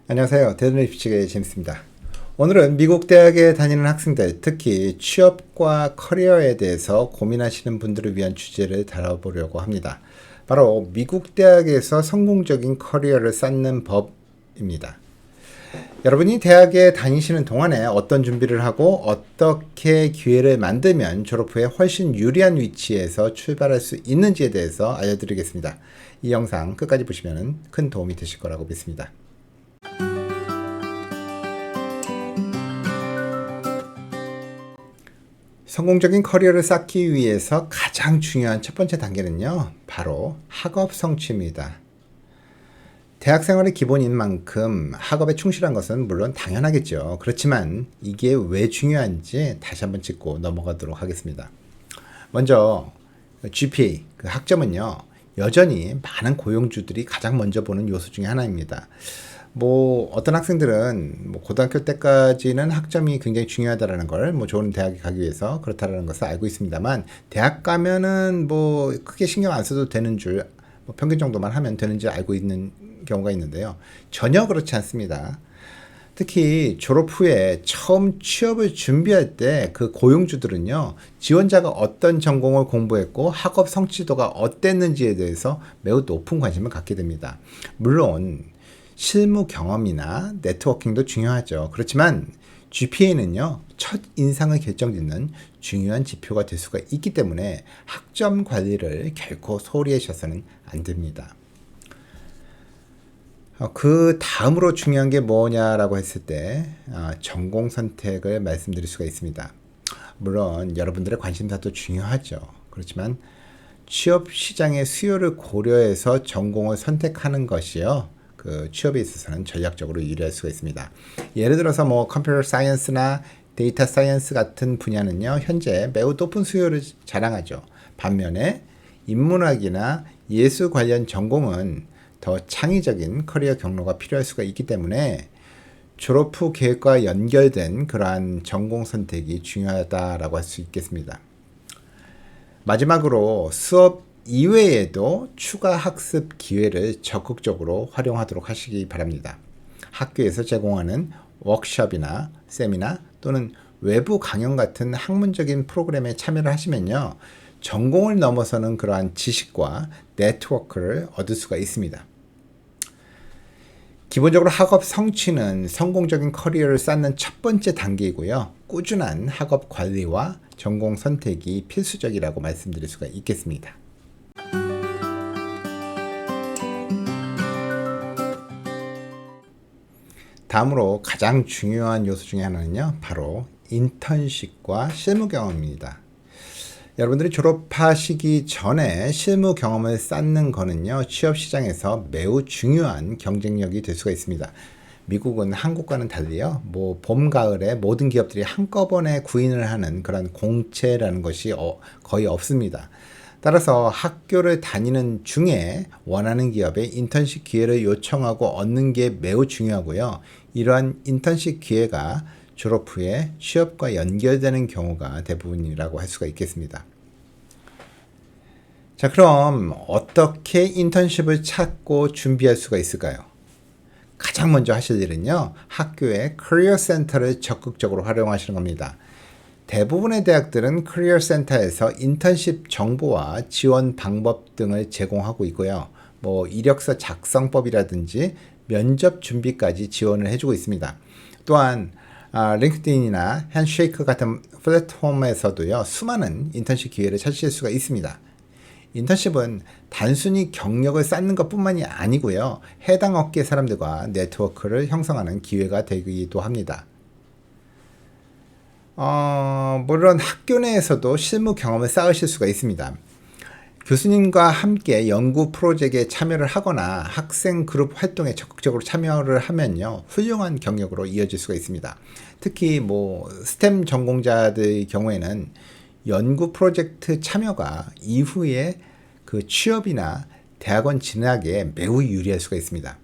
안녕하세요. 대전리피치의 제임스입니다. 오늘은 미국 대학에 다니는 학생들, 특히 취업과 커리어에 대해서 고민하시는 분들을 위한 주제를 다뤄보려고 합니다. 바로 미국 대학에서 성공적인 커리어를 쌓는 법입니다. 여러분이 대학에 다니시는 동안에 어떤 준비를 하고 어떻게 기회를 만들면 졸업 후에 훨씬 유리한 위치에서 출발할 수 있는지에 대해서 알려드리겠습니다. 이 영상 끝까지 보시면 큰 도움이 되실 거라고 믿습니다. 성공적인 커리어를 쌓기 위해서 가장 중요한 첫 번째 단계는요, 바로 학업 성취입니다. 대학 생활의 기본인 만큼 학업에 충실한 것은 물론 당연하겠죠. 그렇지만 이게 왜 중요한지 다시 한번 짚고 넘어가도록 하겠습니다. 먼저 GPA, 그 학점은요, 여전히 많은 고용주들이 가장 먼저 보는 요소 중에 하나입니다. 어떤 학생들은 고등학교 때까지는 학점이 굉장히 중요하다라는 걸, 좋은 대학에 가기 위해서 그렇다라는 것을 알고 있습니다만, 대학 가면은 크게 신경 안 써도 되는 줄, 평균 정도만 하면 되는 줄 알고 있는 경우가 있는데요. 전혀 그렇지 않습니다. 특히 졸업 후에 처음 취업을 준비할 때 그 고용주들은요, 지원자가 어떤 전공을 공부했고 학업 성취도가 어땠는지에 대해서 매우 높은 관심을 갖게 됩니다. 물론 실무 경험이나 네트워킹도 중요하죠. 그렇지만 GPA는요, 첫 인상을 결정짓는 중요한 지표가 될 수가 있기 때문에 학점 관리를 결코 소홀히 하셔서는 안 됩니다. 그 다음으로 중요한 게 뭐냐라고 했을 때 전공 선택을 말씀드릴 수가 있습니다. 물론 여러분들의 관심사도 중요하죠. 그렇지만 취업 시장의 수요를 고려해서 전공을 선택하는 것이요, 그 취업에 있어서는 전략적으로 유리할 수가 있습니다. 예를 들어서 컴퓨터 사이언스나 데이터 사이언스 같은 분야는요, 현재 매우 높은 수요를 자랑하죠. 반면에 인문학이나 예술 관련 전공은 더 창의적인 커리어 경로가 필요할 수가 있기 때문에 졸업 후 계획과 연결된 그러한 전공 선택이 중요하다라고 할 수 있겠습니다. 마지막으로 수업 이외에도 추가 학습 기회를 적극적으로 활용하도록 하시기 바랍니다. 학교에서 제공하는 워크숍이나 세미나 또는 외부 강연 같은 학문적인 프로그램에 참여를 하시면요, 전공을 넘어서는 그러한 지식과 네트워크를 얻을 수가 있습니다. 기본적으로 학업 성취는 성공적인 커리어를 쌓는 첫 번째 단계이고요, 꾸준한 학업 관리와 전공 선택이 필수적이라고 말씀드릴 수가 있겠습니다. 다음으로 가장 중요한 요소 중에 하나는요, 바로 인턴십과 실무 경험입니다. 여러분들이 졸업하시기 전에 실무 경험을 쌓는 거는요, 취업 시장에서 매우 중요한 경쟁력이 될 수가 있습니다. 미국은 한국과는 달리요, 봄, 가을에 모든 기업들이 한꺼번에 구인을 하는 그런 공채라는 것이 거의 없습니다. 따라서 학교를 다니는 중에 원하는 기업에 인턴십 기회를 요청하고 얻는 게 매우 중요하고요. 이러한 인턴십 기회가 졸업 후에 취업과 연결되는 경우가 대부분이라고 할 수가 있겠습니다. 자, 그럼 어떻게 인턴십을 찾고 준비할 수가 있을까요? 가장 먼저 하실 일은요, 학교의 커리어 센터를 적극적으로 활용하시는 겁니다. 대부분의 대학들은 커리어 센터에서 인턴십 정보와 지원 방법 등을 제공하고 있고요. 이력서 작성법이라든지 면접 준비까지 지원을 해주고 있습니다. 또한 링크드인이나 핸쉐이크 같은 플랫폼에서도요, 수많은 인턴십 기회를 찾으실 수가 있습니다. 인턴십은 단순히 경력을 쌓는 것뿐만이 아니고요, 해당 업계 사람들과 네트워크를 형성하는 기회가 되기도 합니다. 물론 학교 내에서도 실무 경험을 쌓으실 수가 있습니다. 교수님과 함께 연구 프로젝트에 참여를 하거나 학생 그룹 활동에 적극적으로 참여를 하면요, 훌륭한 경력으로 이어질 수가 있습니다. 특히 스템 전공자들의 경우에는 연구 프로젝트 참여가 이후에 그 취업이나 대학원 진학에 매우 유리할 수가 있습니다.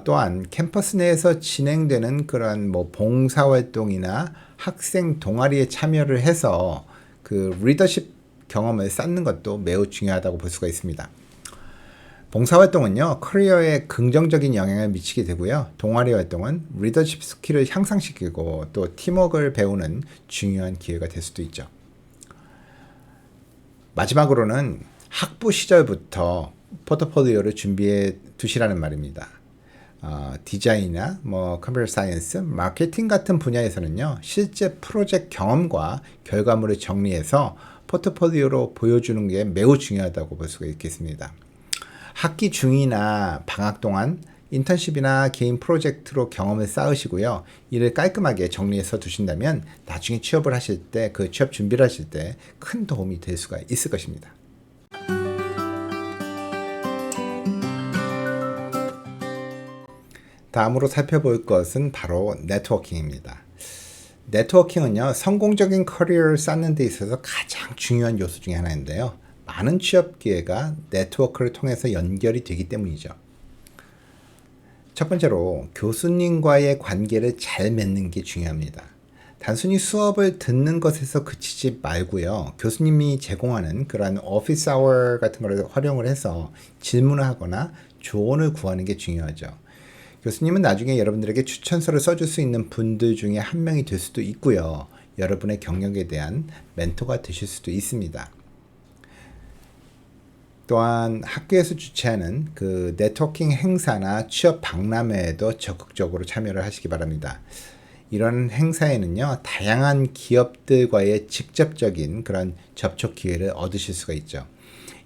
또한 캠퍼스 내에서 진행되는 그런 봉사활동이나 학생 동아리에 참여를 해서 그 리더십 경험을 쌓는 것도 매우 중요하다고 볼 수가 있습니다. 봉사활동은요, 커리어에 긍정적인 영향을 미치게 되고요. 동아리 활동은 리더십 스킬을 향상시키고 또 팀워크를 배우는 중요한 기회가 될 수도 있죠. 마지막으로는 학부 시절부터 포트폴리오를 준비해 두시라는 말입니다. 디자인이나 컴퓨터 사이언스, 마케팅 같은 분야에서는요, 실제 프로젝트 경험과 결과물을 정리해서 포트폴리오로 보여주는 게 매우 중요하다고 볼 수가 있겠습니다. 학기 중이나 방학 동안 인턴십이나 개인 프로젝트로 경험을 쌓으시고요. 이를 깔끔하게 정리해서 두신다면 나중에 취업을 하실 때, 그 취업 준비를 하실 때 큰 도움이 될 수가 있을 것입니다. 다음으로 살펴볼 것은 바로 네트워킹입니다. 네트워킹은요, 성공적인 커리어를 쌓는 데 있어서 가장 중요한 요소 중에 하나인데요. 많은 취업 기회가 네트워크를 통해서 연결이 되기 때문이죠. 첫 번째로 교수님과의 관계를 잘 맺는 게 중요합니다. 단순히 수업을 듣는 것에서 그치지 말고요. 교수님이 제공하는 그러한 오피스 아워 같은 걸 활용을 해서 질문을 하거나 조언을 구하는 게 중요하죠. 교수님은 나중에 여러분들에게 추천서를 써줄 수 있는 분들 중에 한 명이 될 수도 있고요. 여러분의 경력에 대한 멘토가 되실 수도 있습니다. 또한 학교에서 주최하는 그 네트워킹 행사나 취업 박람회에도 적극적으로 참여를 하시기 바랍니다. 이런 행사에는요, 다양한 기업들과의 직접적인 그런 접촉 기회를 얻으실 수가 있죠.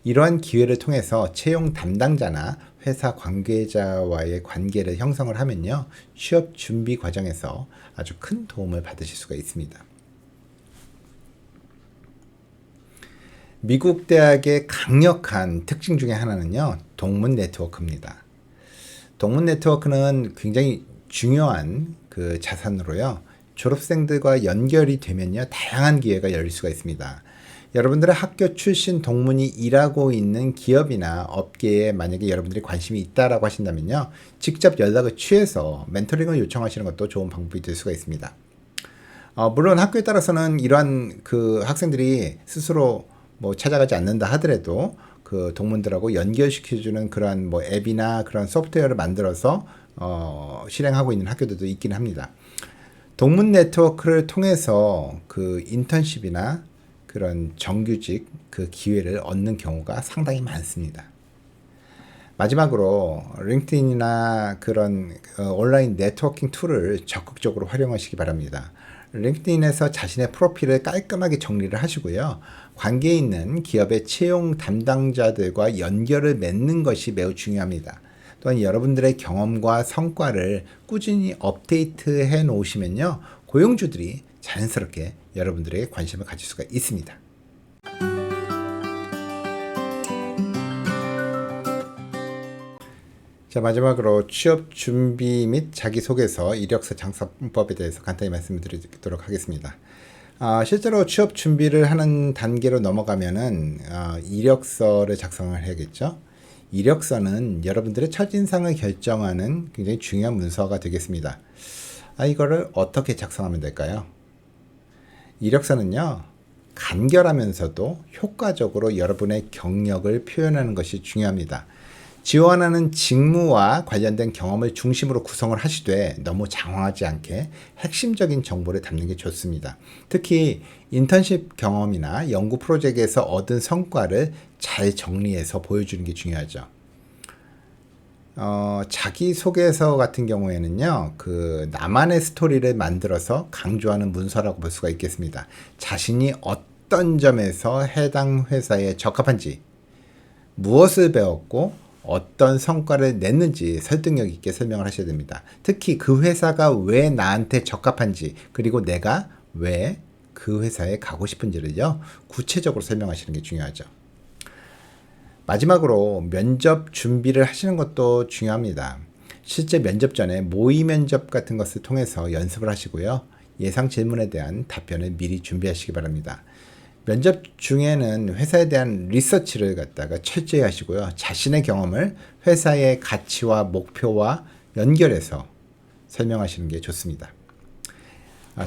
이러한 기회를 통해서 채용 담당자나 회사 관계자와의 관계를 형성을 하면요, 취업 준비 과정에서 아주 큰 도움을 받으실 수가 있습니다. 미국 대학의 강력한 특징 중에 하나는요, 동문 네트워크입니다. 동문 네트워크는 굉장히 중요한 그 자산으로요, 졸업생들과 연결이 되면요, 다양한 기회가 열릴 수가 있습니다. 여러분들의 학교 출신 동문이 일하고 있는 기업이나 업계에 만약에 여러분들이 관심이 있다라고 하신다면요, 직접 연락을 취해서 멘토링을 요청하시는 것도 좋은 방법이 될 수가 있습니다. 물론 학교에 따라서는 이러한 그 학생들이 스스로 찾아가지 않는다 하더라도 그 동문들하고 연결시켜주는 그런 앱이나 그런 소프트웨어를 만들어서 실행하고 있는 학교들도 있긴 합니다. 동문 네트워크를 통해서 그 인턴십이나 그런 정규직 그 기회를 얻는 경우가 상당히 많습니다. 마지막으로 링크드인이나 그런 온라인 네트워킹 툴을 적극적으로 활용하시기 바랍니다. 링크드인에서 자신의 프로필을 깔끔하게 정리를 하시고요. 관계에 있는 기업의 채용 담당자들과 연결을 맺는 것이 매우 중요합니다. 또한 여러분들의 경험과 성과를 꾸준히 업데이트해 놓으시면요, 고용주들이 자연스럽게 여러분들에게 관심을 가질 수가 있습니다. 자, 마지막으로 취업 준비 및 자기소개서, 이력서 작성법에 대해서 간단히 말씀드리도록 하겠습니다. 실제로 취업 준비를 하는 단계로 넘어가면은 이력서를 작성을 해야겠죠. 이력서는 여러분들의 첫인상을 결정하는 굉장히 중요한 문서가 되겠습니다. 이거를 어떻게 작성하면 될까요? 이력서는요, 간결하면서도 효과적으로 여러분의 경력을 표현하는 것이 중요합니다. 지원하는 직무와 관련된 경험을 중심으로 구성을 하시되 너무 장황하지 않게 핵심적인 정보를 담는 게 좋습니다. 특히 인턴십 경험이나 연구 프로젝트에서 얻은 성과를 잘 정리해서 보여주는 게 중요하죠. 자기소개서 같은 경우에는요, 그 나만의 스토리를 만들어서 강조하는 문서라고 볼 수가 있겠습니다. 자신이 어떤 점에서 해당 회사에 적합한지, 무엇을 배웠고 어떤 성과를 냈는지 설득력 있게 설명을 하셔야 됩니다. 특히 그 회사가 왜 나한테 적합한지, 그리고 내가 왜 그 회사에 가고 싶은지를요, 구체적으로 설명하시는 게 중요하죠. 마지막으로 면접 준비를 하시는 것도 중요합니다. 실제 면접 전에 모의 면접 같은 것을 통해서 연습을 하시고요. 예상 질문에 대한 답변을 미리 준비하시기 바랍니다. 면접 중에는 회사에 대한 리서치를 갖다가 철저히 하시고요. 자신의 경험을 회사의 가치와 목표와 연결해서 설명하시는 게 좋습니다.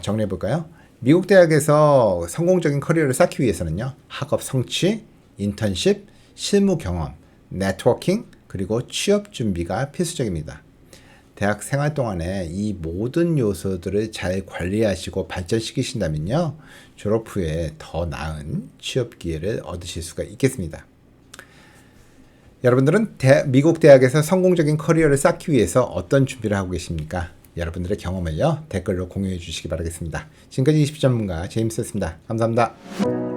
정리해 볼까요? 미국 대학에서 성공적인 커리어를 쌓기 위해서는요, 학업 성취, 인턴십, 실무 경험, 네트워킹, 그리고 취업 준비가 필수적입니다. 대학 생활 동안에 이 모든 요소들을 잘 관리하시고 발전시키신다면요, 졸업 후에 더 나은 취업 기회를 얻으실 수가 있겠습니다. 여러분들은 미국 대학에서 성공적인 커리어를 쌓기 위해서 어떤 준비를 하고 계십니까? 여러분들의 경험을요, 댓글로 공유해 주시기 바라겠습니다. 지금까지 20전문가 제임스였습니다. 감사합니다.